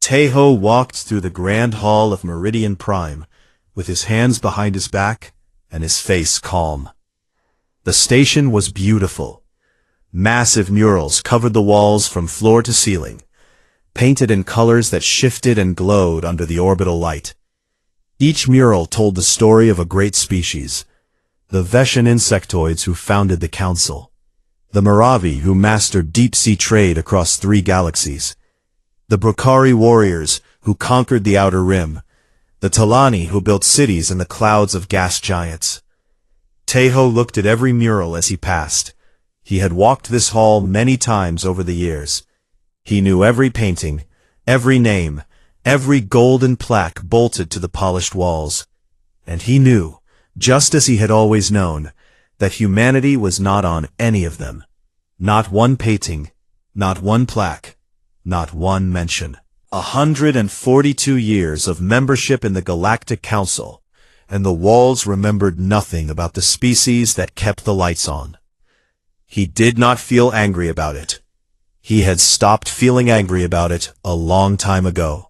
Taeho walked through the grand hall of Meridian Prime, with his hands behind his back and his face calm. The station was beautiful. Massive murals covered the walls from floor to ceiling, painted in colors that shifted and glowed under the orbital light. Each mural told the story of a great species, the Veshan insectoids who founded the Council, the Moravi who mastered deep-sea trade across 3 galaxies, the Brokari warriors who conquered the Outer Rim, the Talani who built cities in the clouds of gas giants. Taeho looked at every mural as he passed. He had walked this hall many times over the years. He knew every painting, every name, every golden plaque bolted to the polished walls. And he knew, just as he had always known, that humanity was not on any of them. Not one painting, not one plaque, not one mention. 142 years of membership in the Galactic Council, and the walls remembered nothing about the species that kept the lights on. He did not feel angry about it. He had stopped feeling angry about it a long time ago.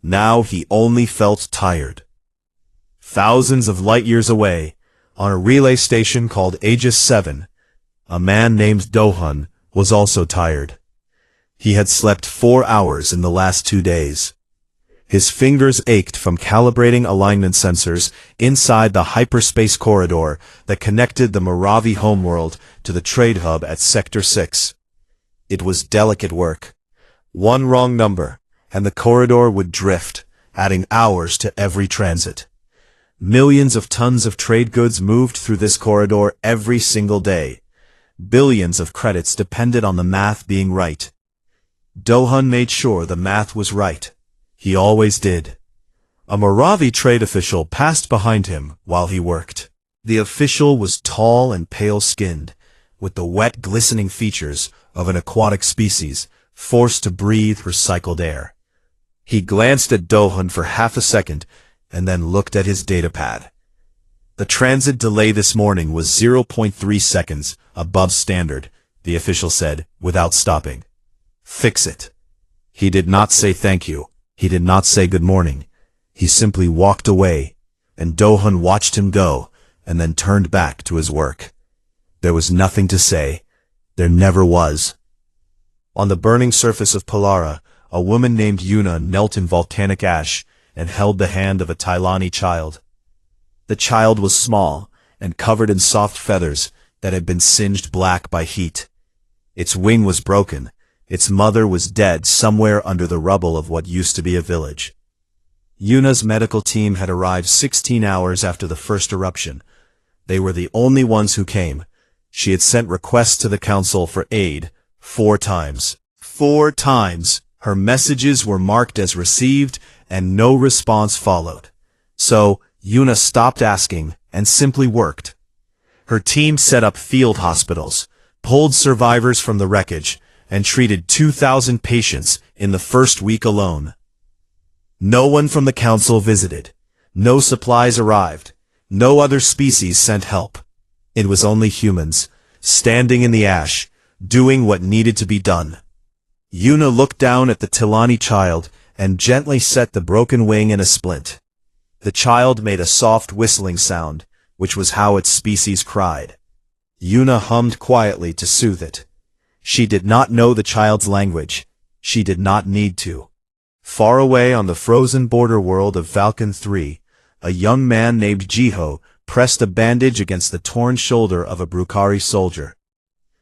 Now he only felt tired. Thousands of light years away, on a relay station called Aegis 7, a man named Dohun was also tired. He had slept 4 hours in the last 2 days. His fingers ached from calibrating alignment sensors inside the hyperspace corridor that connected the Moravi homeworld to the trade hub at Sector 6. It was delicate work. One wrong number, and the corridor would drift, adding hours to every transit. Millions of tons of trade goods moved through this corridor every single day. Billions of credits depended on the math being right. Dohun made sure the math was right. He always did. A Moravi trade official passed behind him while he worked. The official was tall and pale-skinned, with the wet, glistening features of an aquatic species, forced to breathe recycled air. He glanced at Dohun for half a second, and then looked at his datapad. The transit delay this morning was 0.3 seconds above standard, the official said, without stopping. Fix it. He did not say thank you. He did not say good morning. He simply walked away, and Dohun watched him go, and then turned back to his work. There was nothing to say. There never was. On the burning surface of Polara, a woman named Yuna knelt in volcanic ash and held the hand of a Tylani child. The child was small and covered in soft feathers that had been singed black by heat. Its wing was broken. Its mother was dead somewhere under the rubble of what used to be a village. Yuna's medical team had arrived 16 hours after the first eruption. They were the only ones who came. She had sent requests to the council for aid 4 times. 4 times! Her messages were marked as received, and no response followed. So, Yuna stopped asking and simply worked. Her team set up field hospitals, pulled survivors from the wreckage, and treated 2,000 patients in the first week alone. No one from the council visited. No supplies arrived. No other species sent help. It was only humans, standing in the ash, doing what needed to be done. Yuna looked down at the Tilani child and gently set the broken wing in a splint. The child made a soft whistling sound, which was how its species cried. Yuna hummed quietly to soothe it. She did not know the child's language. She did not need to. Far away on the frozen border world of Valken 3, a young man named Jiho pressed a bandage against the torn shoulder of a Brukari soldier.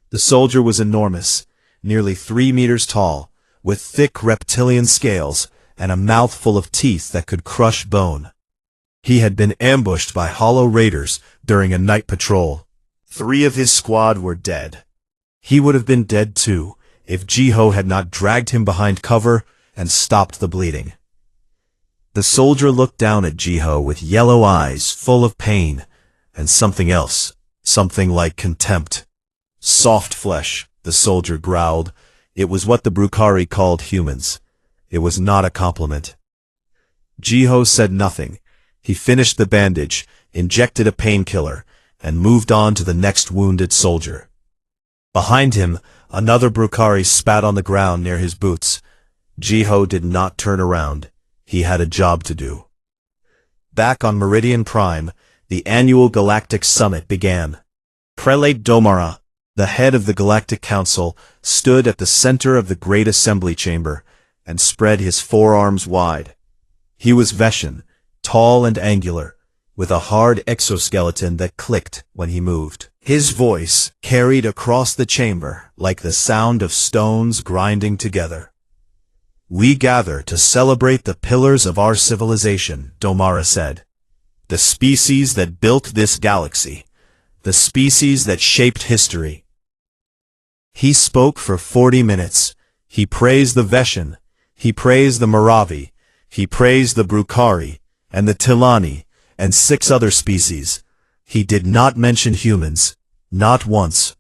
The soldier was enormous, nearly 3 meters tall, with thick reptilian scales and a mouth full of teeth that could crush bone. He had been ambushed by hollow raiders during a night patrol. 3 of his squad were dead. He would have been dead too, if Jiho had not dragged him behind cover and stopped the bleeding. The soldier looked down at Jiho with yellow eyes full of pain, and something else, something like contempt. Soft flesh, the soldier growled. It was what the Brukari called humans. It was not a compliment. Jiho said nothing. He finished the bandage, injected a painkiller, and moved on to the next wounded soldier. Behind him, another Brukari spat on the ground near his boots. Jiho did not turn around. He had a job to do. Back on Meridian Prime, the annual Galactic Summit began. Prelate Domara, the head of the Galactic Council, stood at the center of the Great Assembly Chamber and spread his forearms wide. He was Veshan, tall and angular, with a hard exoskeleton that clicked when he moved. His voice carried across the chamber like the sound of stones grinding together. "We gather to celebrate the pillars of our civilization," Domara said. "The species that built this galaxy. The species that shaped history." He spoke for 40 minutes. He praised the Veshan. He praised the Moravi. He praised the Brukari, and the Tilani, and 6 other species. He did not mention humans. Not once.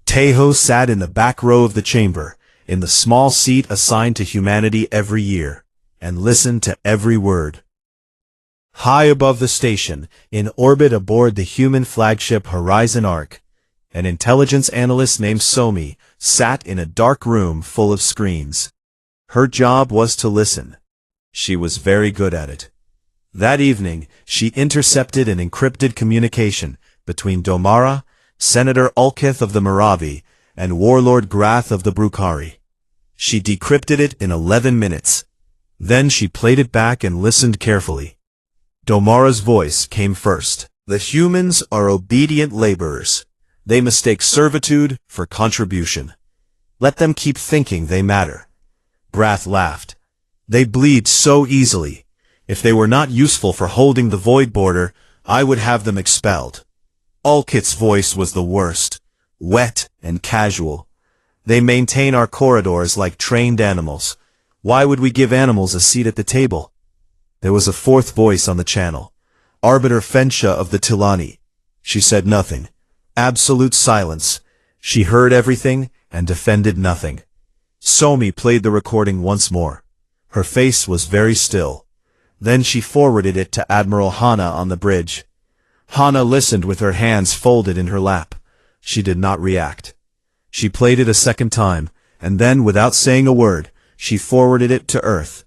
Tejo sat in the back row of the chamber, in the small seat assigned to humanity every year, and listened to every word. High above the station, in orbit aboard the human flagship Horizon Arc, an intelligence analyst named Somi sat in a dark room full of screens. Her job was to listen. She was very good at it. That evening, she intercepted an encrypted communication between Domara, Senator Ulkith of the Moravi, and Warlord Grath of the Brukari. She decrypted it in 11 minutes. Then she played it back and listened carefully. Domara's voice came first. "The humans are obedient laborers. They mistake servitude for contribution. Let them keep thinking they matter." Grath laughed. "They bleed so easily. If they were not useful for holding the void border, I would have them expelled." Ulkith's voice was the worst, wet and casual. "They maintain our corridors like trained animals. Why would we give animals a seat at the table?" There was a fourth voice on the channel. Arbiter Fensha of the Tilani. She said nothing. Absolute silence. She heard everything and defended nothing. Somi played the recording once more. Her face was very still. Then she forwarded it to Admiral Hana on the bridge. Hana listened with her hands folded in her lap. She did not react. She played it a second time, and then, without saying a word, she forwarded it to Earth.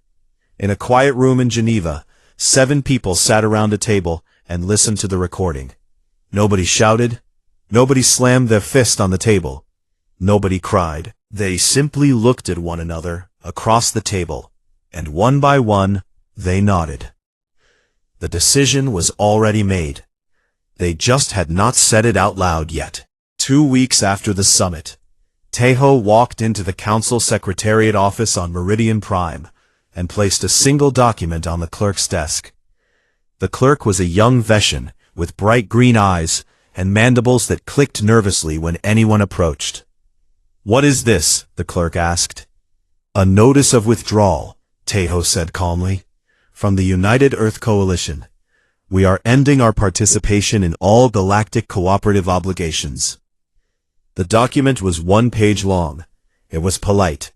In a quiet room in Geneva, 7 people sat around a table and listened to the recording. Nobody shouted. Nobody slammed their fist on the table. Nobody cried. They simply looked at one another across the table, and one by one, they nodded. The decision was already made. They just had not said it out loud yet. 2 weeks after the summit, Tejo walked into the Council Secretariat office on Meridian Prime and placed a single document on the clerk's desk. The clerk was a young Veshan with bright green eyes and mandibles that clicked nervously when anyone approached. "What is this?" the clerk asked. "A notice of withdrawal," Tejo said calmly. "From the United Earth Coalition. We are ending our participation in all galactic cooperative obligations." The document was 1 page long. It was polite.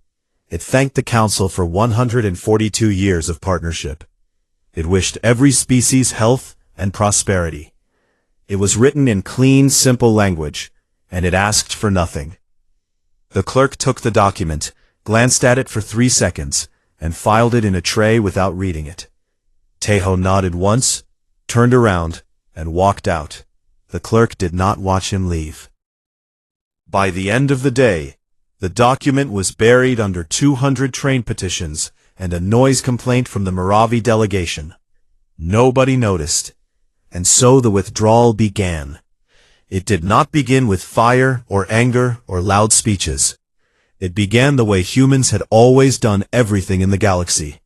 It thanked the Council for 142 years of partnership. It wished every species health and prosperity. It was written in clean, simple language, and it asked for nothing. The clerk took the document, glanced at it for 3 seconds, and filed it in a tray without reading it. Tejo nodded once, turned around, and walked out. The clerk did not watch him leave. By the end of the day, the document was buried under 200 train petitions and a noise complaint from the Moravi delegation. Nobody noticed, and so the withdrawal began. It did not begin with fire or anger or loud speeches. It began the way humans had always done everything in the galaxy,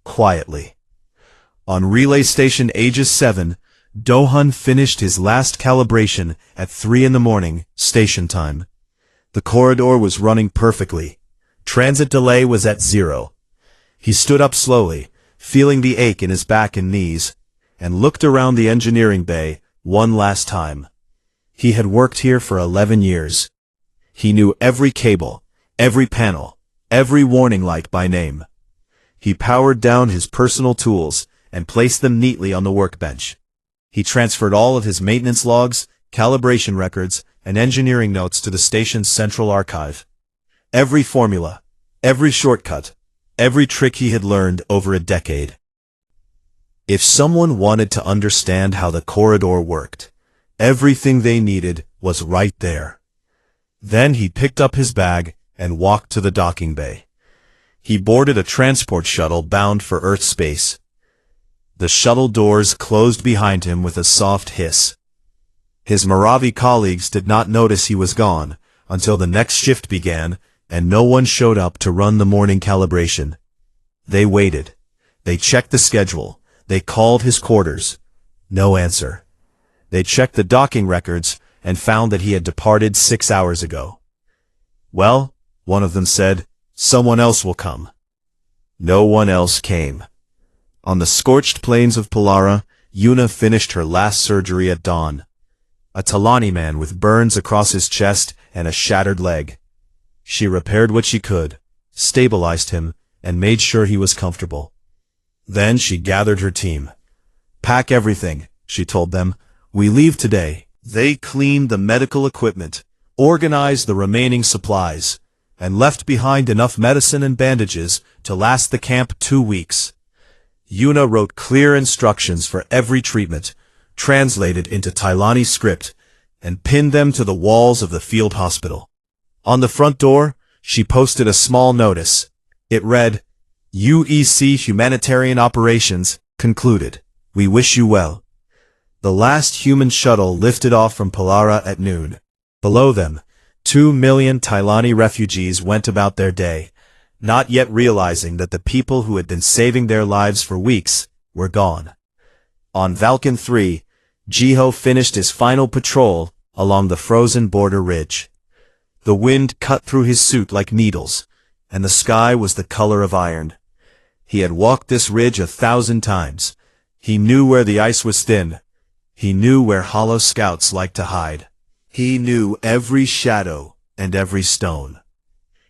quietly. On Relay Station Aegis 7, Dohun finished his last calibration at 3 in the morning, station time. The corridor was running perfectly. Transit delay was at 0. He stood up slowly, feeling the ache in his back and knees, and looked around the engineering bay one last time. He had worked here for 11 years. He knew every cable, every panel, every warning light by name. He powered down his personal tools and placed them neatly on the workbench. He transferred all of his maintenance logs, calibration records, and engineering notes to the station's central archive. Every formula, every shortcut, every trick he had learned over a decade. If someone wanted to understand how the corridor worked, everything they needed was right there. Then he picked up his bag and walked to the docking bay. He boarded a transport shuttle bound for Earth space. The shuttle doors closed behind him with a soft hiss. His Moravi colleagues did not notice he was gone until the next shift began and no one showed up to run the morning calibration. They waited. They checked the schedule. They called his quarters. No answer. They checked the docking records and found that he had departed 6 hours ago. Well, one of them said, someone else will come. No one else came. On the scorched plains of Polara, Yuna finished her last surgery at dawn. A Talani man with burns across his chest and a shattered leg. She repaired what she could, stabilized him, and made sure he was comfortable. Then she gathered her team. Pack everything, she told them. We leave today. They cleaned the medical equipment, organized the remaining supplies, and left behind enough medicine and bandages to last the camp 2 weeks. Yuna wrote clear instructions for every treatment, translated into Tailani script, and pinned them to the walls of the field hospital. On the front door, she posted a small notice. It read, UEC Humanitarian Operations concluded. We wish you well. The last human shuttle lifted off from Polara at noon. Below them, 2 million Tailani refugees went about their day, not yet realizing that the people who had been saving their lives for weeks were gone. On Vulcan 3, Jiho finished his final patrol along the frozen border ridge. The wind cut through his suit like needles, and the sky was the color of iron. He had walked this ridge 1,000 times. He knew where the ice was thin. He knew where hollow scouts liked to hide. He knew every shadow and every stone.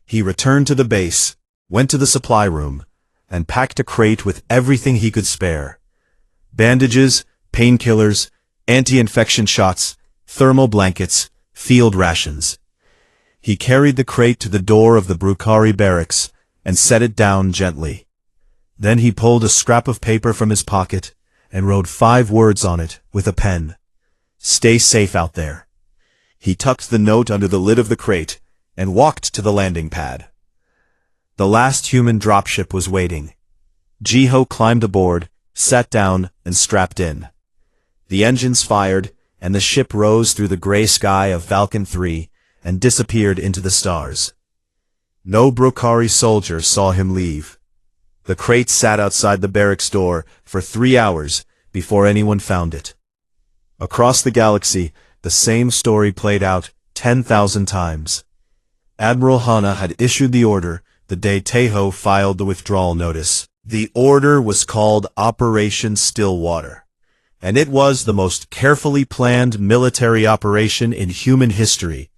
He returned to the base, went to the supply room, and packed a crate with everything he could spare. Bandages, painkillers, anti-infection shots, thermal blankets, field rations. He carried the crate to the door of the Brukari barracks and set it down gently. Then he pulled a scrap of paper from his pocket and wrote 5 words on it with a pen. Stay safe out there. He tucked the note under the lid of the crate and walked to the landing pad. The last human dropship was waiting. Jiho climbed aboard, sat down, and strapped in. The engines fired, and the ship rose through the gray sky of Vulcan 3 and disappeared into the stars. No Brokari soldier saw him leave. The crate sat outside the barracks door for 3 hours before anyone found it. Across the galaxy, the same story played out 10,000 times. Admiral Hana had issued the order the day Tejo filed the withdrawal notice. The order was called Operation Stillwater, and it was the most carefully planned military operation in human history,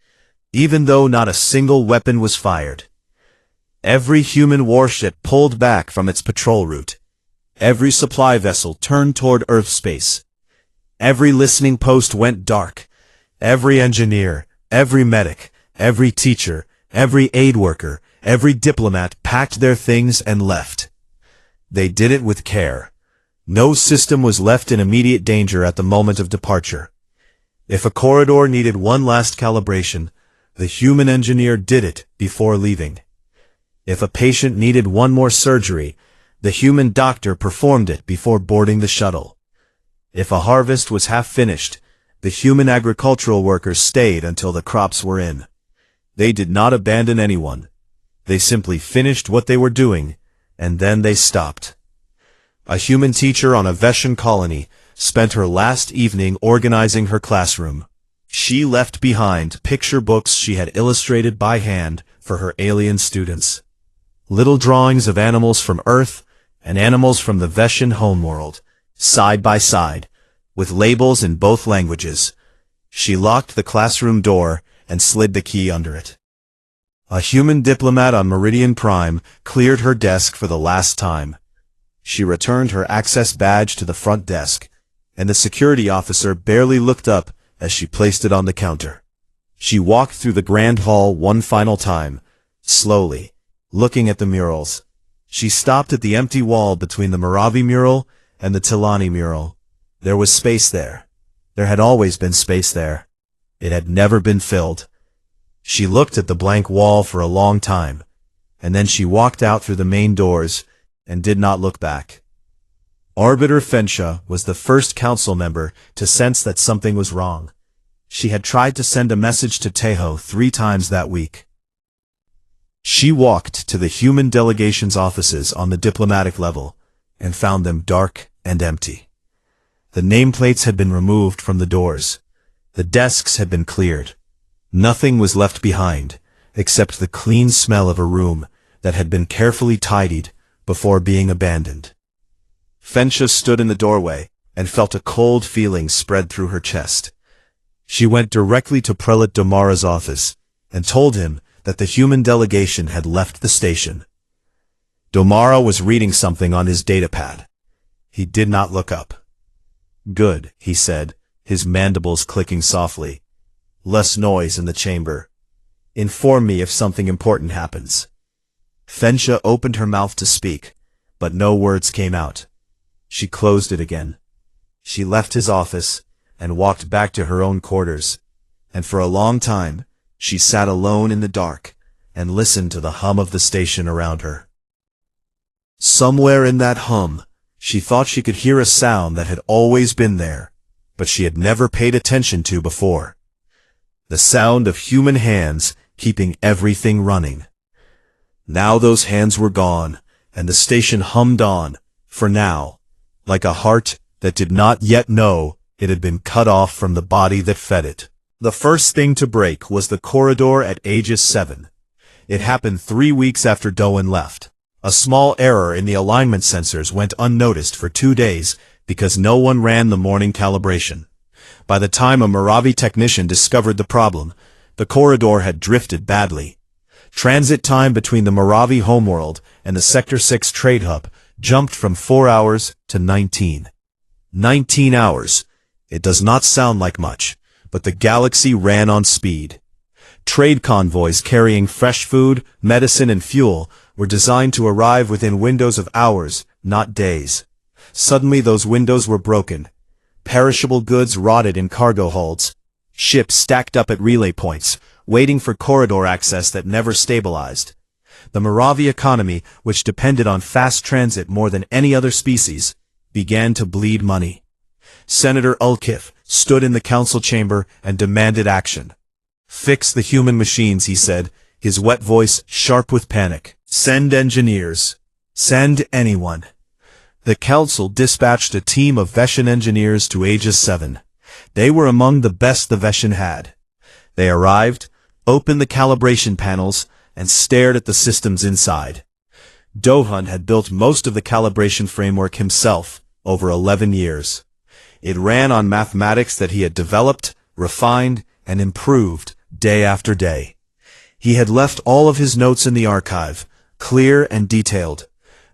even though not a single weapon was fired. Every human warship pulled back from its patrol route. Every supply vessel turned toward Earth space. Every listening post went dark. Every engineer, every medic, every teacher, every aid worker, every diplomat packed their things and left. They did it with care. No system was left in immediate danger at the moment of departure. If a corridor needed one last calibration, the human engineer did it before leaving. If a patient needed one more surgery, the human doctor performed it before boarding the shuttle. If a harvest was half finished, the human agricultural workers stayed until the crops were in. They did not abandon anyone. They simply finished what they were doing, and then they stopped. A human teacher on a Veshan colony spent her last evening organizing her classroom. She left behind picture books she had illustrated by hand for her alien students. Little drawings of animals from Earth and animals from the Veshan homeworld, side by side, with labels in both languages. She locked the classroom door and slid the key under it. A human diplomat on Meridian Prime cleared her desk for the last time. She returned her access badge to the front desk, and the security officer barely looked up as she placed it on the counter. She walked through the grand hall one final time, slowly, looking at the murals. She stopped at the empty wall between the Mojave mural and the Tilani mural. There was space there. There had always been space there. It had never been filled. She looked at the blank wall for a long time, and then she walked out through the main doors and did not look back. Arbiter Fensha was the first council member to sense that something was wrong. She had tried to send a message to Tejo 3 times that week. She walked to the human delegation's offices on the diplomatic level and found them dark and empty. The nameplates had been removed from the doors. The desks had been cleared. Nothing was left behind except the clean smell of a room that had been carefully tidied before being abandoned. Fensha stood in the doorway and felt a cold feeling spread through her chest. She went directly to Prelate Domara's office and told him that the human delegation had left the station. Domara was reading something on his datapad. He did not look up. "Good," he said, his mandibles clicking softly. "Less noise in the chamber. Inform me if something important happens." Fensha opened her mouth to speak, but no words came out. She closed it again. She left his office and walked back to her own quarters, and for a long time she sat alone in the dark and listened to the hum of the station around her. Somewhere in that hum, she thought she could hear a sound that had always been there, but she had never paid attention to before. The sound of human hands keeping everything running. Now those hands were gone, and the station hummed on, for now, like a heart that did not yet know it had been cut off from the body that fed it. The first thing to break was the corridor at Aegis 7. It happened 3 weeks after Doan left. A small error in the alignment sensors went unnoticed for 2 days because no one ran the morning calibration. By the time a Mojave technician discovered the problem, the corridor had drifted badly. Transit time between the Mojave homeworld and the Sector 6 trade hub jumped from 4 hours to 19. 19 hours. It does not sound like much, but the galaxy ran on speed. Trade convoys carrying fresh food, medicine, and fuel were designed to arrive within windows of hours, not days. Suddenly those windows were broken. Perishable goods rotted in cargo holds. Ships stacked up at relay points, waiting for corridor access that never stabilized. The Mojave economy, which depended on fast transit more than any other species, began to bleed money. Senator Ulkif stood in the council chamber and demanded action. "Fix the human machines," he said, his wet voice sharp with panic. "Send engineers. Send anyone." The council dispatched a team of Veshan engineers to Aegis 7. They were among the best the Veshan had. They arrived, opened the calibration panels, and stared at the systems inside. Dohan had built most of the calibration framework himself over 11 years. It ran on mathematics that he had developed, refined, and improved day after day. He had left all of his notes in the archive, clear and detailed,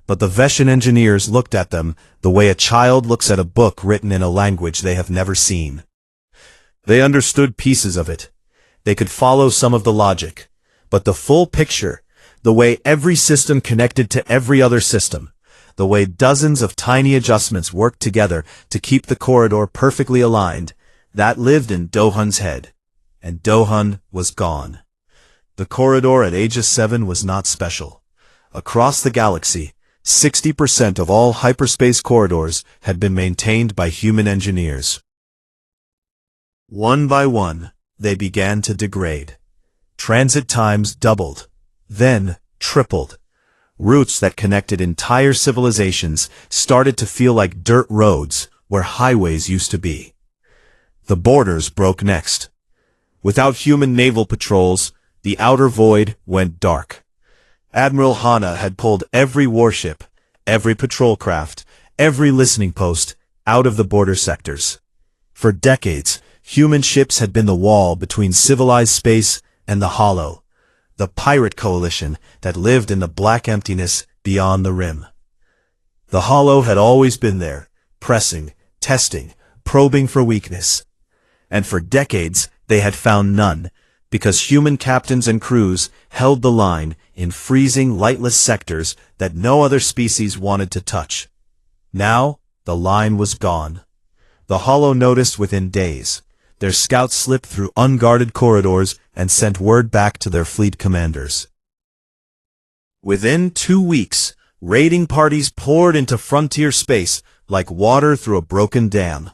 but the Veshan engineers looked at them the way a child looks at a book written in a language they have never seen. They understood pieces of it. They could follow some of the logic, but the full picture, the way every system connected to every other system, the way dozens of tiny adjustments worked together to keep the corridor perfectly aligned, that lived in Dohan's head. And Dohan was gone. The corridor at Aegis 7 was not special. Across the galaxy, 60% of all hyperspace corridors had been maintained by human engineers. One by one, they began to degrade. Transit times doubled, then tripled. Routes that connected entire civilizations started to feel like dirt roads where highways used to be. The borders broke next. Without human naval patrols, the outer void went dark. Admiral Hanna had pulled every warship, every patrol craft, every listening post out of the border sectors. For decades, human ships had been the wall between civilized space and the hollow, the pirate coalition that lived in the black emptiness beyond the rim. The hollow had always been there, pressing, testing, probing for weakness. And for decades they had found none, because human captains and crews held the line in freezing, lightless sectors that no other species wanted to touch. Now, the line was gone. The Hollow noticed within days. Their scouts slipped through unguarded corridors and sent word back to their fleet commanders. Within 2 weeks, raiding parties poured into frontier space like water through a broken dam.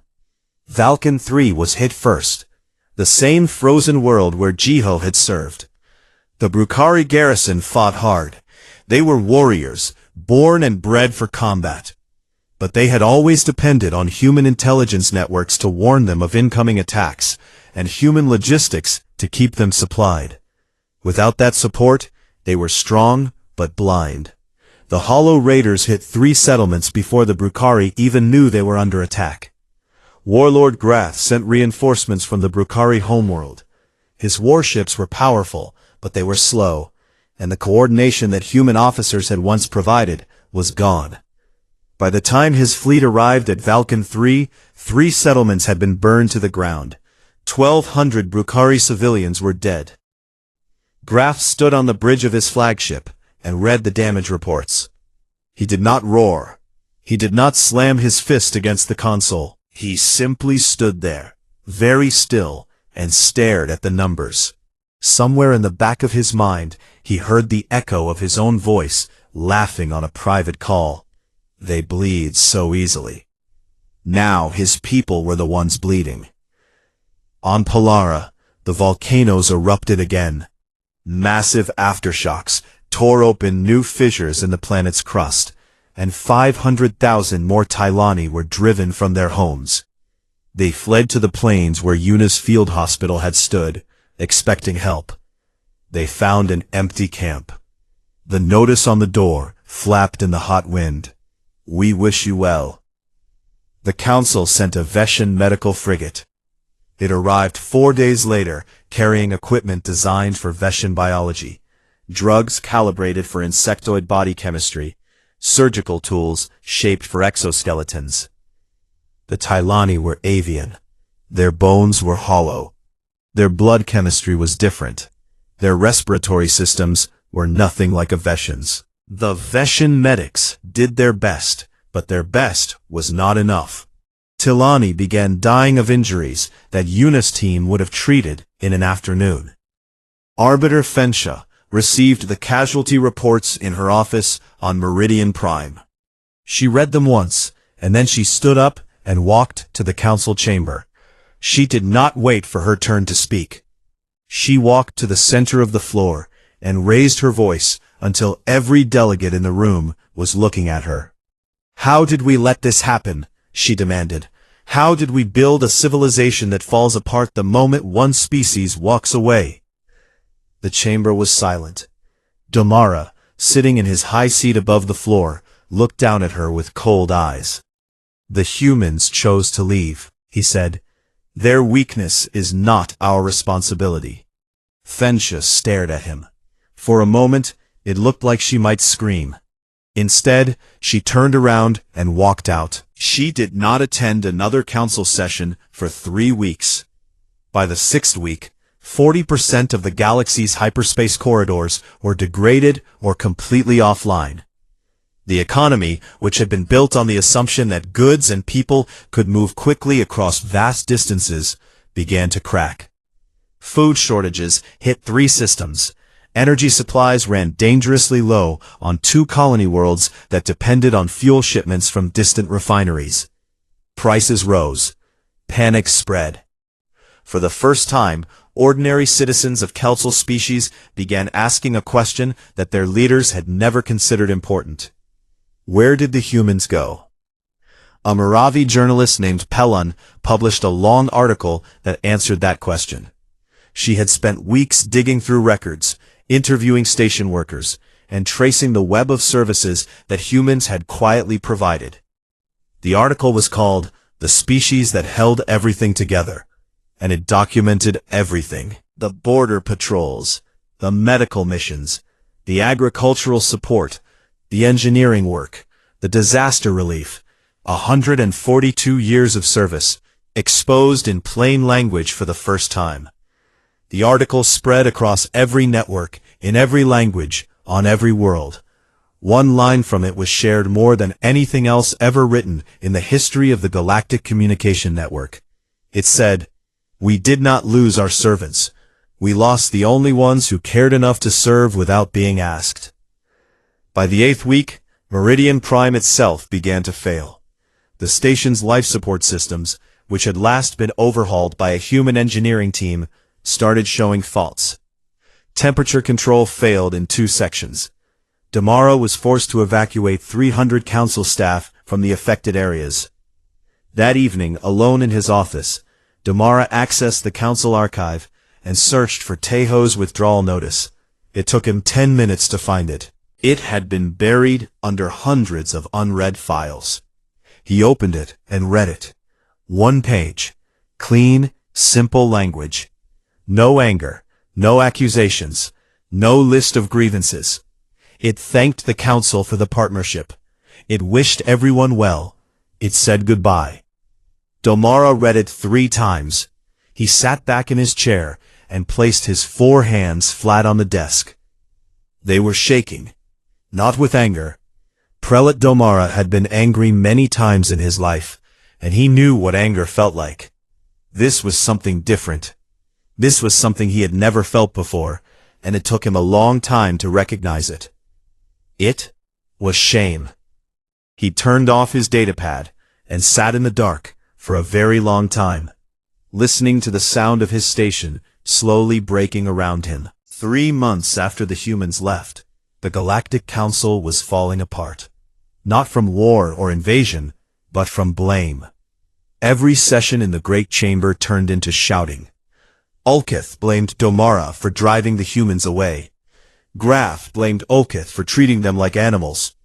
Vulcan 3 was hit first, the same frozen world where Jiho had served. The Brukari garrison fought hard. They were warriors, born and bred for combat. But they had always depended on human intelligence networks to warn them of incoming attacks, and human logistics to keep them supplied. Without that support, they were strong but blind. The Hollow Raiders hit 3 settlements before the Brukari even knew they were under attack. Warlord Grath sent reinforcements from the Brukari homeworld. His warships were powerful, but they were slow, and the coordination that human officers had once provided was gone. By the time his fleet arrived at Vulcan 3, 3 settlements had been burned to the ground. 1,200 Brukari civilians were dead. Graf stood on the bridge of his flagship and read the damage reports. He did not roar. He did not slam his fist against the console. He simply stood there, very still, and stared at the numbers. Somewhere in the back of his mind, he heard the echo of his own voice, laughing on a private call. They bleed so easily. Now his people were the ones bleeding. On Polara, the volcanoes erupted again. Massive aftershocks tore open new fissures in the planet's crust, and 500,000 more Tylani were driven from their homes. They fled to the plains where Yuna's field hospital had stood, expecting help. They found an empty camp. The notice on the door flapped in the hot wind. "We wish you well." The council sent a Veshan medical frigate. It arrived 4 days later, carrying equipment designed for Veshan biology, drugs calibrated for insectoid body chemistry, surgical tools shaped for exoskeletons. The Tylani were avian. Their bones were hollow. Their blood chemistry was different. Their respiratory systems were nothing like a Veshan's. The Veshan medics did their best, but their best was not enough. Tylani began dying of injuries that Yuna's team would have treated in an afternoon. Arbiter Fensha received the casualty reports in her office on Meridian Prime. She read them once, and then she stood up and walked to the council chamber. She did not wait for her turn to speak. She walked to the center of the floor and raised her voice until every delegate in the room was looking at her. "How did we let this happen?" she demanded. "How did we build a civilization that falls apart the moment one species walks away?" The chamber was silent. Domara, sitting in his high seat above the floor, looked down at her with cold eyes. "The humans chose to leave," he said. "Their weakness is not our responsibility." Fensha stared at him. For a moment, it looked like she might scream. Instead, she turned around and walked out. She did not attend another council session for 3 weeks. By the 6th week, 40% of the galaxy's hyperspace corridors were degraded or completely offline. The economy, which had been built on the assumption that goods and people could move quickly across vast distances, began to crack. Food shortages hit 3 systems. Energy supplies ran dangerously low on 2 colony worlds that depended on fuel shipments from distant refineries. Prices rose. Panic spread. For the first time, ordinary citizens of Kelso species began asking a question that their leaders had never considered important. Where did the humans go? A Moravi journalist named Pelun published a long article that answered that question. She had spent weeks digging through records, interviewing station workers, and tracing the web of services that humans had quietly provided. The article was called "The Species That Held Everything Together," and it documented everything: the border patrols, the medical missions, the agricultural support, the engineering work, the disaster relief, 142 years of service, exposed in plain language for the first time. The article spread across every network, in every language, on every world. One line from it was shared more than anything else ever written in the history of the Galactic Communication Network. It said, "We did not lose our servants. We lost the only ones who cared enough to serve without being asked." By the 8th week, Meridian Prime itself began to fail. The station's life support systems, which had last been overhauled by a human engineering team, started showing faults. Temperature control failed in 2 sections. Damara was forced to evacuate 300 council staff from the affected areas. That evening, alone in his office, Damara accessed the council archive and searched for Tejo's withdrawal notice. It took him 10 minutes to find it. It had been buried under hundreds of unread files. He opened it and read it. 1 page. Clean, simple language. No anger, no accusations, no list of grievances. It thanked the council for the partnership. It wished everyone well. It said goodbye. Damara read it 3 times. He sat back in his chair and placed his 4 hands flat on the desk. They were shaking. Not with anger. Prelate Damara had been angry many times in his life, and he knew what anger felt like. This was something different. This was something he had never felt before, and it took him a long time to recognize it. It was shame. He turned off his datapad and sat in the dark for a very long time, listening to the sound of his station slowly breaking around him. 3 months after the humans left, the Galactic Council was falling apart. Not from war or invasion, but from blame. Every session in the Great Chamber turned into shouting. Ulkith blamed Damara for driving the humans away. Graf blamed Ulkith for treating them like animals.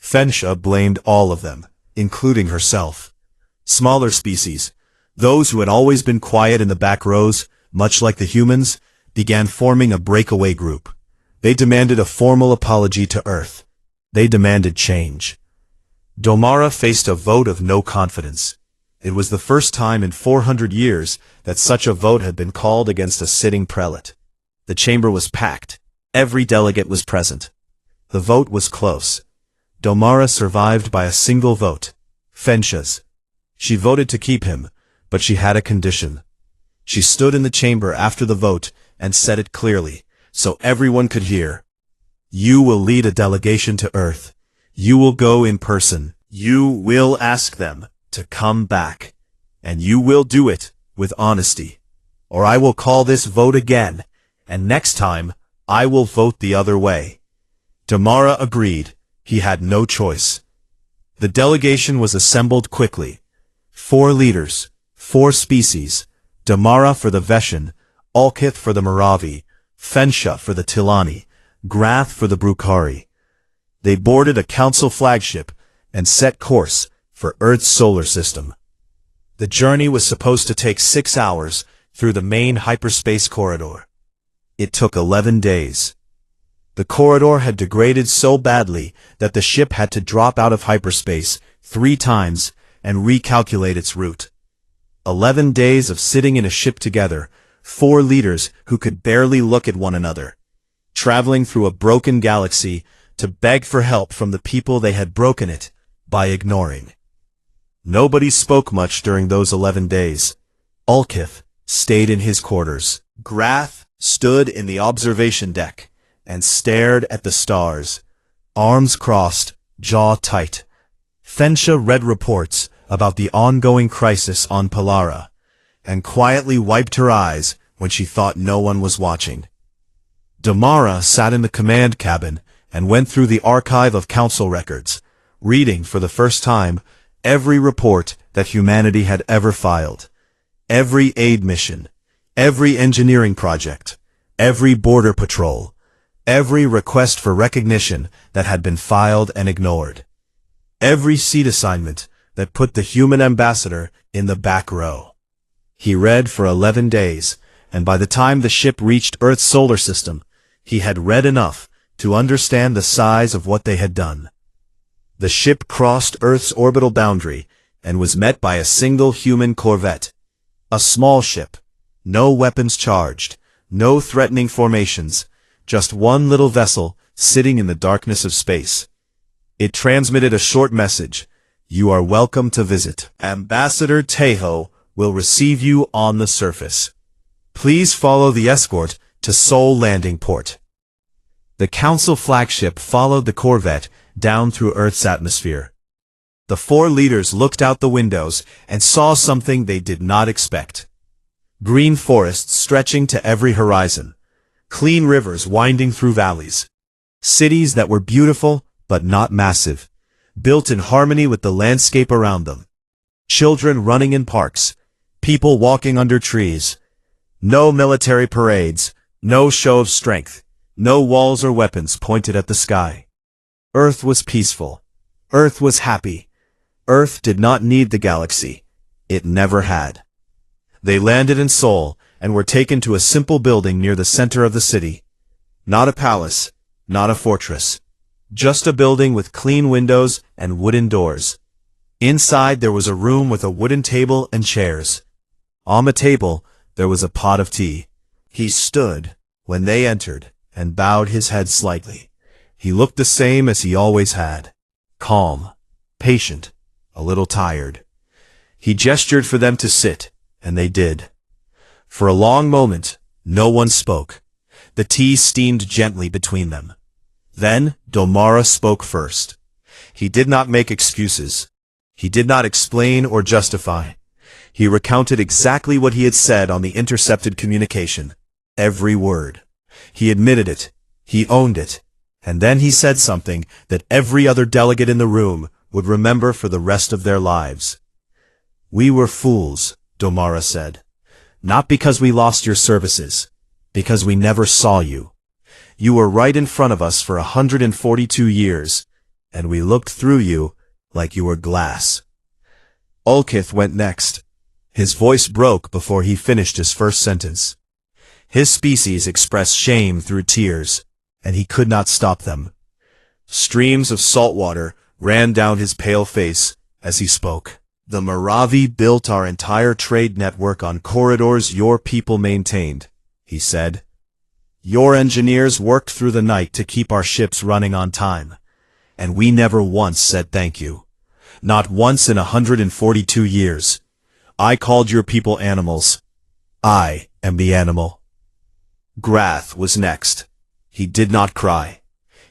Fensha blamed all of them, including herself. Smaller species, those who had always been quiet in the back rows, much like the humans, began forming a breakaway group. They demanded a formal apology to Earth. They demanded change. Damara faced a vote of no confidence. It was the first time in 400 years that such a vote had been called against a sitting prelate. The chamber was packed. Every delegate was present. The vote was close. Damara survived by a single vote. Fensha's. She voted to keep him, but she had a condition. She stood in the chamber after the vote and said it clearly, so everyone could hear. You will lead a delegation to Earth. You will go in person. You will ask them to come back. And you will do it with honesty. Or I will call this vote again, and next time, I will vote the other way. Damara agreed. He had no choice. The delegation was assembled quickly. 4 leaders, 4 species, Damara for the Veshan, Ulkith for the Moravi, Fensha for the Tilani, Grath for the Brukari. They boarded a council flagship and set course for Earth's solar system. The journey was supposed to take 6 hours through the main hyperspace corridor. It took 11 days. The corridor had degraded so badly that the ship had to drop out of hyperspace 3 times and recalculate its route. 11 days of sitting in a ship together, 4 leaders who could barely look at one another, traveling through a broken galaxy to beg for help from the people they had broken it by ignoring. Nobody spoke much during those 11 days. Ulkith stayed in his quarters. Grath stood in the observation deck and stared at the stars, arms crossed, jaw tight. Fensha read reports about the ongoing crisis on Palara, and quietly wiped her eyes when she thought no one was watching. Damara sat in the command cabin and went through the archive of council records, reading for the first time every report that humanity had ever filed, every aid mission, every engineering project, every border patrol, every request for recognition that had been filed and ignored, every seat assignment that put the human ambassador in the back row. He read for 11 days, and by the time the ship reached Earth's solar system, he had read enough to understand the size of what they had done. The ship crossed Earth's orbital boundary and was met by a single human corvette. A small ship, no weapons charged, no threatening formations, just one little vessel sitting in the darkness of space. It transmitted a short message. You are welcome to visit. Ambassador Tejo will receive you on the surface. Please follow the escort to Seoul Landing Port. The Council flagship followed the Corvette down through Earth's atmosphere. The four leaders looked out the windows and saw something they did not expect. Green forests stretching to every horizon. Clean rivers winding through valleys. Cities that were beautiful but not massive, built in harmony with the landscape around them. Children running in parks. People walking under trees. No military parades. No show of strength. No walls or weapons pointed at the sky. Earth was peaceful. Earth was happy. Earth did not need the galaxy. It never had. They landed in Seoul and were taken to a simple building near the center of the city. Not a palace, not a fortress. Just a building with clean windows and wooden doors. Inside there was a room with a wooden table and chairs. On the table there was a pot of tea. He stood when they entered and bowed his head slightly. He looked the same as he always had. Calm, patient, a little tired. He gestured for them to sit, and they did. For a long moment, no one spoke. The tea steamed gently between them. Then Domara spoke first. He did not make excuses. He did not explain or justify. He recounted exactly what he had said on the intercepted communication. Every word. He admitted it. He owned it. And then he said something that every other delegate in the room would remember for the rest of their lives. We were fools, Domara said. Not because we lost your services. Because we never saw you. You were right in front of us for 142 years, and we looked through you like you were glass. Ulkith went next. His voice broke before he finished his first sentence. His species expressed shame through tears, and he could not stop them. Streams of salt water ran down his pale face as he spoke. The Moravi built our entire trade network on corridors your people maintained, he said. Your engineers worked through the night to keep our ships running on time, and we never once said thank you. Not once in 142 years. I called your people animals. I am the animal. Grath was next. He did not cry.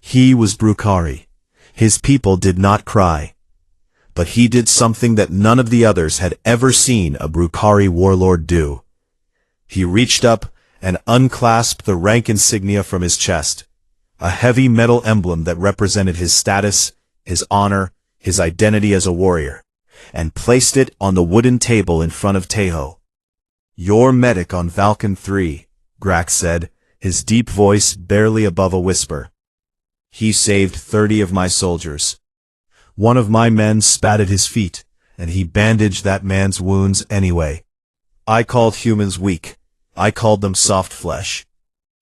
He was Brukari. His people did not cry. But he did something that none of the others had ever seen a Brukari warlord do. He reached up and unclasped the rank insignia from his chest, a heavy metal emblem that represented his status, his honor, his identity as a warrior, and placed it on the wooden table in front of Tejo. Your medic on Valken 3, Grax said, his deep voice barely above a whisper. He saved 30 of my soldiers. One of my men spat at his feet, and he bandaged that man's wounds anyway. I called humans weak. I called them soft flesh.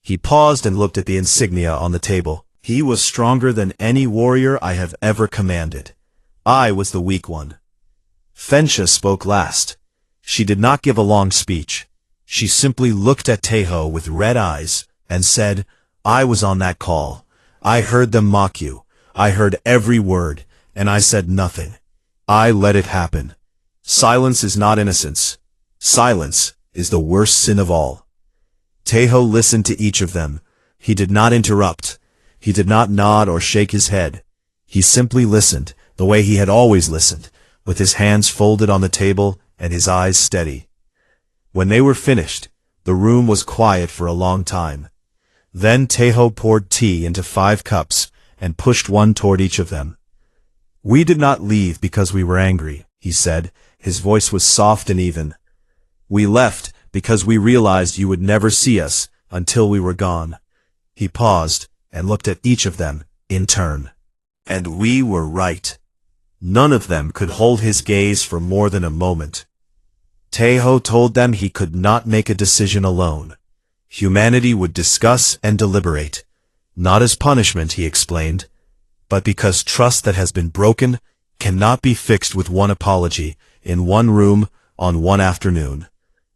He paused and looked at the insignia on the table. He was stronger than any warrior I have ever commanded. I was the weak one. Fensha spoke last. She did not give a long speech. She simply looked at Tejo with red eyes and said, I was on that call. I heard them mock you. I heard every word, and I said nothing. I let it happen. Silence is not innocence. Silence is the worst sin of all. Tejo listened to each of them. He did not interrupt. He did not nod or shake his head. He simply listened, the way he had always listened, with his hands folded on the table and his eyes steady. When they were finished, the room was quiet for a long time. Then Tejo poured tea into 5 cups and pushed one toward each of them. We did not leave because we were angry, he said. His voice was soft and even. We left because we realized you would never see us until we were gone. He paused and looked at each of them in turn. And we were right. None of them could hold his gaze for more than a moment. Tejo told them he could not make a decision alone. Humanity would discuss and deliberate. Not as punishment, he explained, but because trust that has been broken cannot be fixed with one apology, in one room, on one afternoon.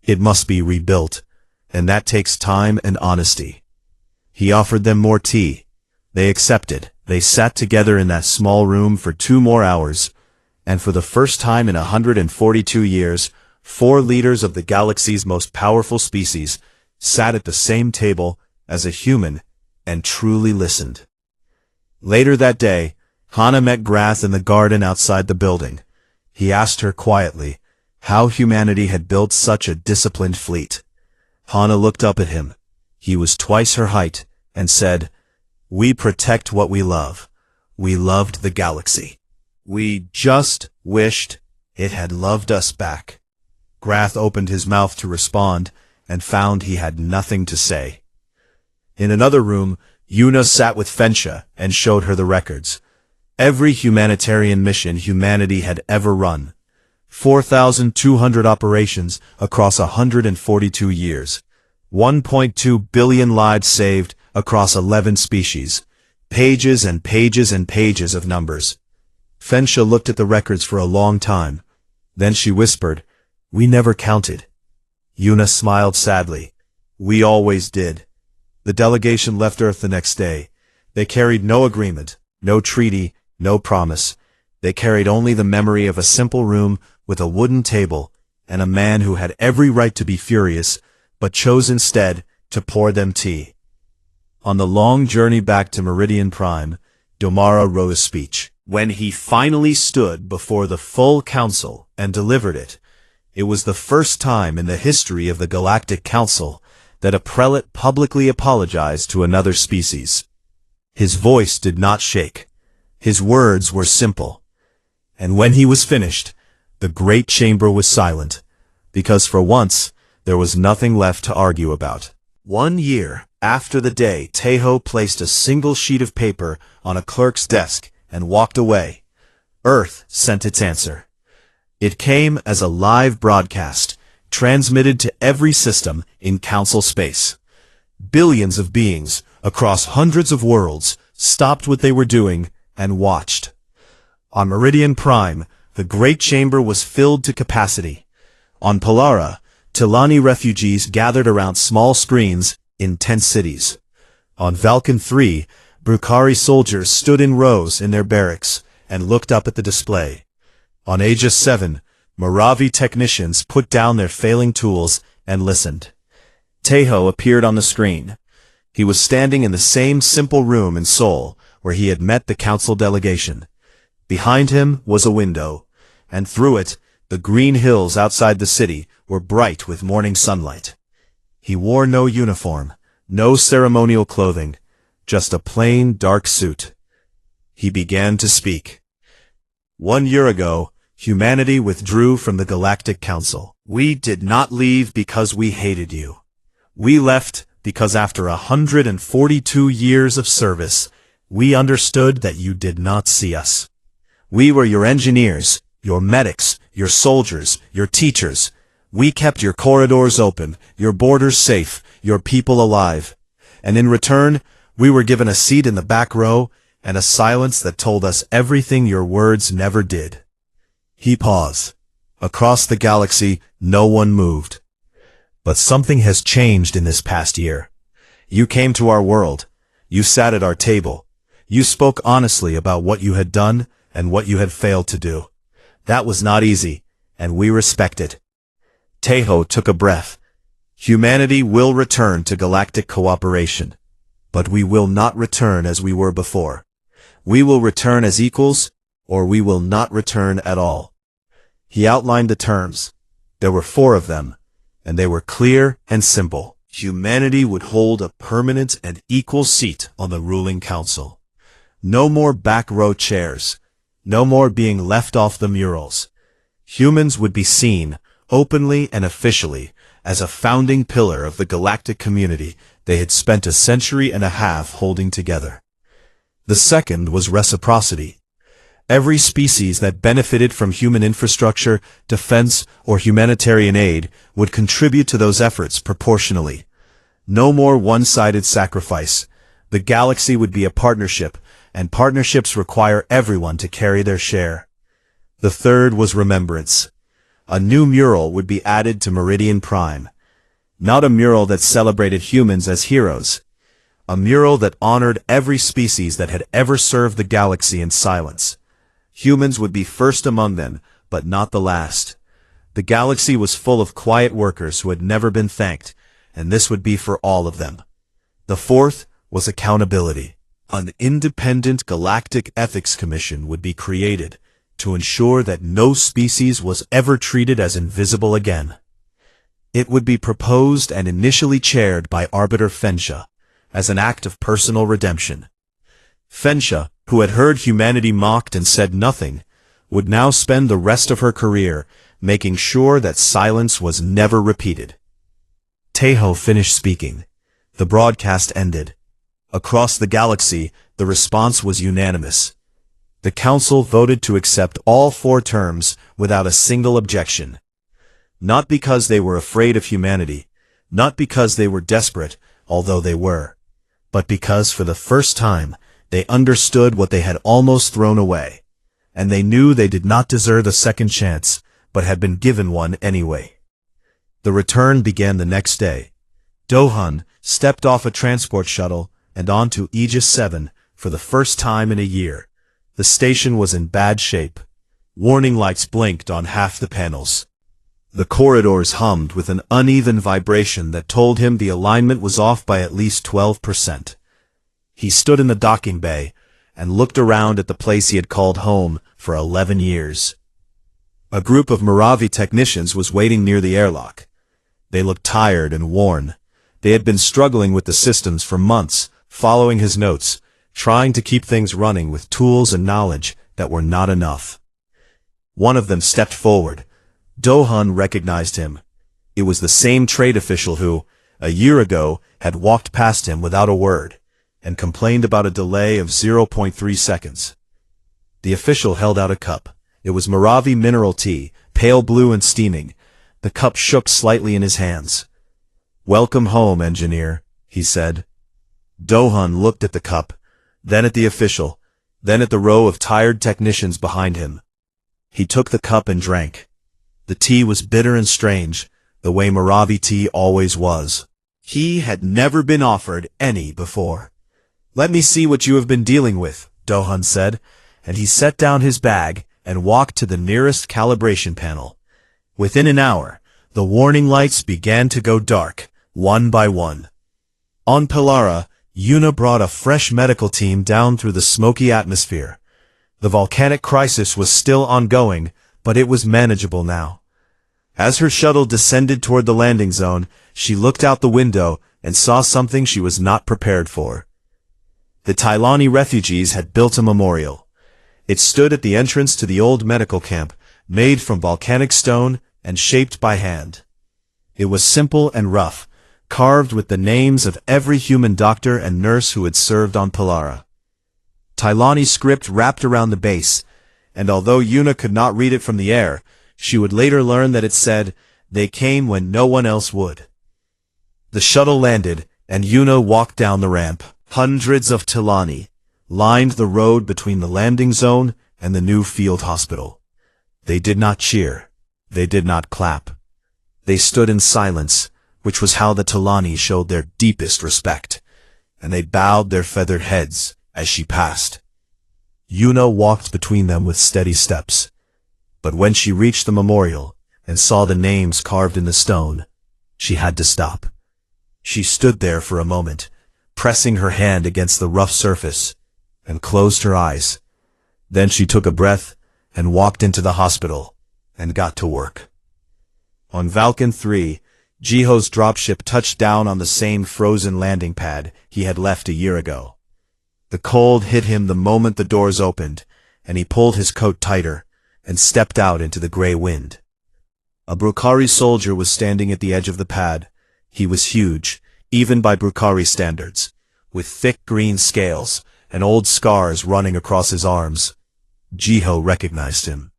It must be rebuilt, and that takes time and honesty. He offered them more tea. They accepted. They sat together in that small room for 2 more hours, and for the first time in 142 years, 4 leaders of the galaxy's most powerful species sat at the same table as a human and truly listened. Later that day, Hana met Grath in the garden outside the building. He asked her quietly how humanity had built such a disciplined fleet. Hana looked up at him. He was twice her height, and said, "We protect what we love. We loved the galaxy. We just wished it had loved us back." Grath opened his mouth to respond, and found he had nothing to say. In another room, Yuna sat with Fensha and showed her the records. Every humanitarian mission humanity had ever run. 4,200 operations across 142 years. 1.2 billion lives saved across 11 species. Pages and pages and pages of numbers. Fensha looked at the records for a long time. Then she whispered, "We never counted." Yuna smiled sadly. "We always did." The delegation left Earth the next day. They carried no agreement, no treaty, no promise. They carried only the memory of a simple room with a wooden table and a man who had every right to be furious, but chose instead to pour them tea. On the long journey back to Meridian Prime, Domara wrote a speech. When he finally stood before the full council and delivered it, it was the first time in the history of the Galactic Council that a prelate publicly apologized to another species. His voice did not shake. His words were simple. And when he was finished, the great chamber was silent, because for once there was nothing left to argue about. 1 year after the day Tejo placed a single sheet of paper on a clerk's desk and walked away, Earth sent its answer. It came as a live broadcast, transmitted to every system in Council space. Billions of beings across hundreds of worlds stopped what they were doing and watched. On Meridian Prime, the Great Chamber was filled to capacity. On Polara, Tilani refugees gathered around small screens in tent cities. On Valkan 3, Brukari soldiers stood in rows in their barracks and looked up at the display. On Aegis 7, Moravi technicians put down their failing tools and listened. Tejo appeared on the screen. He was standing in the same simple room in Seoul where he had met the council delegation. Behind him was a window, and through it, the green hills outside the city were bright with morning sunlight. He wore no uniform, no ceremonial clothing, just a plain, dark suit. He began to speak. 1 year ago, humanity withdrew from the Galactic Council. We did not leave because we hated you. We left because after 142 years of service, we understood that you did not see us. We were your engineers, your medics, your soldiers, your teachers. We kept your corridors open, your borders safe, your people alive. And in return, we were given a seat in the back row and a silence that told us everything your words never did. He paused. Across the galaxy, no one moved. But something has changed in this past year. You came to our world. You sat at our table. You spoke honestly about what you had done and what you had failed to do. That was not easy, and we respect it. Tejo took a breath. Humanity will return to galactic cooperation. But we will not return as we were before. We will return as equals, or we will not return at all. He outlined the terms. There were 4 of them, and they were clear and simple. Humanity would hold a permanent and equal seat on the ruling council. No more back row chairs. No more being left off the murals. Humans would be seen, openly and officially, as a founding pillar of the galactic community they had spent a century and a half holding together. The second was reciprocity. Every species that benefited from human infrastructure, defense, or humanitarian aid would contribute to those efforts proportionally. No more one-sided sacrifice. The galaxy would be a partnership, and partnerships require everyone to carry their share. The third was remembrance. A new mural would be added to Meridian Prime. Not a mural that celebrated humans as heroes. a mural that honored every species that had ever served the galaxy in silence. Humans would be first among them, but not the last. The galaxy was full of quiet workers who had never been thanked, and this would be for all of them. The fourth was accountability. An independent galactic ethics commission would be created to ensure that no species was ever treated as invisible again. It would be proposed and initially chaired by Arbiter Fensha, as an act of personal redemption. Fensha, who had heard humanity mocked and said nothing, would now spend the rest of her career making sure that silence was never repeated. Tejo finished speaking. The broadcast ended. Across the galaxy, the response was unanimous. The council voted to accept all 4 terms without a single objection. Not because they were afraid of humanity, not because they were desperate, although they were, but because for the first time they understood what they had almost thrown away, and they knew they did not deserve a second chance, but had been given one anyway. The return began the next day. Dohun stepped off a transport shuttle and onto Aegis 7 for the first time in a year. The station was in bad shape. Warning lights blinked on half the panels. The corridors hummed with an uneven vibration that told him the alignment was off by at least 12%. He stood in the docking bay and looked around at the place he had called home for 11 years. A group of Moravi technicians was waiting near the airlock. They looked tired and worn. They had been struggling with the systems for months, following his notes, trying to keep things running with tools and knowledge that were not enough. One of them stepped forward. Dohun recognized him. It was the same trade official who, a year ago, had walked past him without a word, and complained about a delay of 0.3 seconds. The official held out a cup. It was Moravi mineral tea, pale blue and steaming. The cup shook slightly in his hands. "Welcome home, engineer," he said. Dohun looked at the cup, then at the official, then at the row of tired technicians behind him. He took the cup and drank. The tea was bitter and strange, the way Moravi tea always was. He had never been offered any before. "Let me see what you have been dealing with," Dohun said, and he set down his bag and walked to the nearest calibration panel. Within an hour, the warning lights began to go dark, one by one. On Pilara, Yuna brought a fresh medical team down through the smoky atmosphere. The volcanic crisis was still ongoing, but it was manageable now. As her shuttle descended toward the landing zone, she looked out the window and saw something she was not prepared for. The Tylani refugees had built a memorial. It stood at the entrance to the old medical camp, made from volcanic stone and shaped by hand. It was simple and rough, carved with the names of every human doctor and nurse who had served on Pilara. Tylani script wrapped around the base, and although Yuna could not read it from the air, she would later learn that it said, "They came when no one else would." The shuttle landed, and Yuna walked down the ramp. Hundreds of Tylani lined the road between the landing zone and the new field hospital. They did not cheer. They did not clap. They stood in silence, which was how the Tylani showed their deepest respect, and they bowed their feathered heads as she passed. Yuna walked between them with steady steps, but when she reached the memorial and saw the names carved in the stone, she had to stop. She stood there for a moment, pressing her hand against the rough surface, and closed her eyes. Then she took a breath and walked into the hospital and got to work. On Vulcan 3, Jiho's dropship touched down on the same frozen landing pad he had left a year ago. The cold hit him the moment the doors opened, and he pulled his coat tighter and stepped out into the gray wind. A Brukari soldier was standing at the edge of the pad. He was huge, even by Brukari standards, with thick green scales and old scars running across his arms. Jiho recognized him.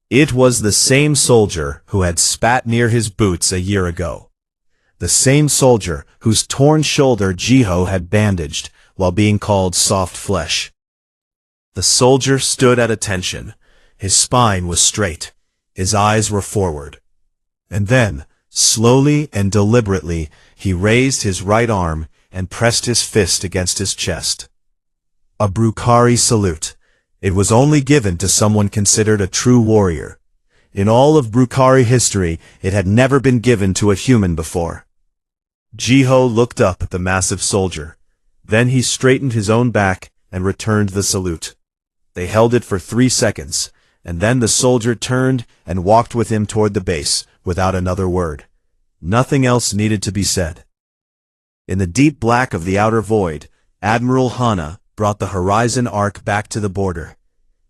It was the same soldier who had spat near his boots a year ago. The same soldier whose torn shoulder Jiho had bandaged while being called soft flesh. The soldier stood at attention. His spine was straight. His eyes were forward. And then, slowly and deliberately, he raised his right arm, and pressed his fist against his chest. A Bruchari salute. It was only given to someone considered a true warrior. In all of Bruchari history, it had never been given to a human before. Jiho looked up at the massive soldier. Then he straightened his own back and returned the salute. They held it for 3 seconds, and then the soldier turned and walked with him toward the base, without another word. Nothing else needed to be said. In the deep black of the outer void, Admiral Hana brought the Horizon Ark back to the border.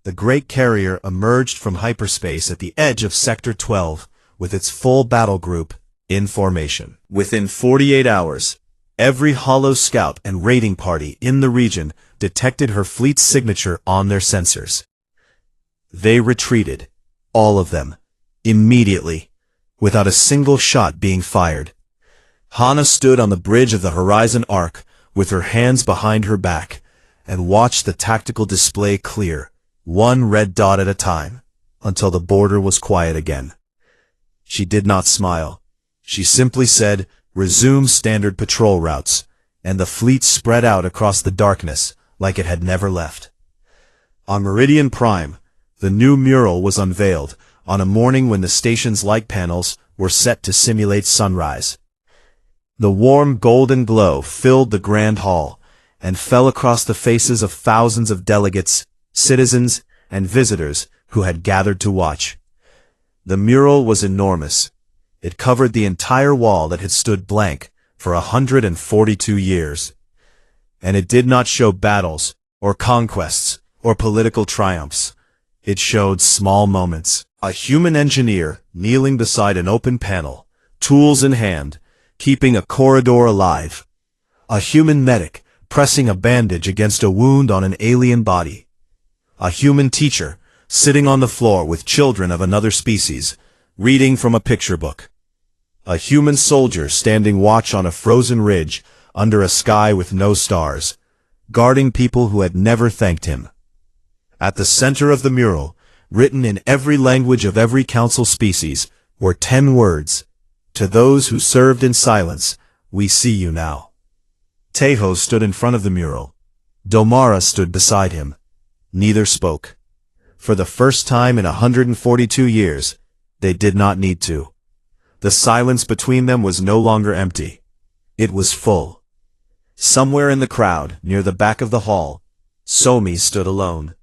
The great carrier emerged from hyperspace at the edge of Sector 12, with its full battle group in formation. Within 48 hours, every Holo scout and raiding party in the region detected her fleet's signature on their sensors. They retreated, all of them, immediately, without a single shot being fired. Hana stood on the bridge of the Horizon Ark with her hands behind her back and watched the tactical display clear, one red dot at a time, until the border was quiet again. She did not smile. She simply said, "Resume standard patrol routes," and the fleet spread out across the darkness like it had never left. On Meridian Prime, the new mural was unveiled on a morning when the station's light panels were set to simulate sunrise. The warm golden glow filled the grand hall and fell across the faces of thousands of delegates, citizens, and visitors who had gathered to watch. The mural was enormous. It covered the entire wall that had stood blank for 142 years. And it did not show battles, or conquests, or political triumphs. It showed small moments. A human engineer kneeling beside an open panel, tools in hand, keeping a corridor alive. A human medic pressing a bandage against a wound on an alien body. A human teacher sitting on the floor with children of another species, reading from a picture book. A human soldier standing watch on a frozen ridge under a sky with no stars, guarding people who had never thanked him. At the center of the mural, written in every language of every council species, were 10 words. To those who served in silence, we see you now. Tejo stood in front of the mural. Domara stood beside him. Neither spoke. For the first time in 142 years, they did not need to. The silence between them was no longer empty. It was full. Somewhere in the crowd, near the back of the hall, Somi stood alone.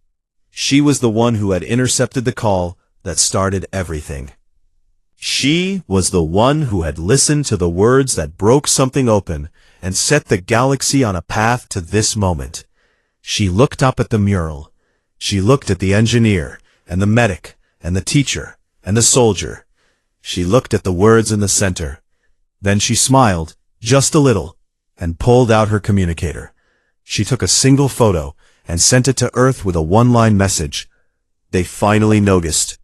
She was the one who had intercepted the call that started everything. She was the one who had listened to the words that broke something open and set the galaxy on a path to this moment. She looked up at the mural. She looked at the engineer, and the medic, and the teacher, and the soldier. She looked at the words in the center. Then she smiled, just a little, and pulled out her communicator. She took a single photo and sent it to Earth with a one-line message. They finally noticed.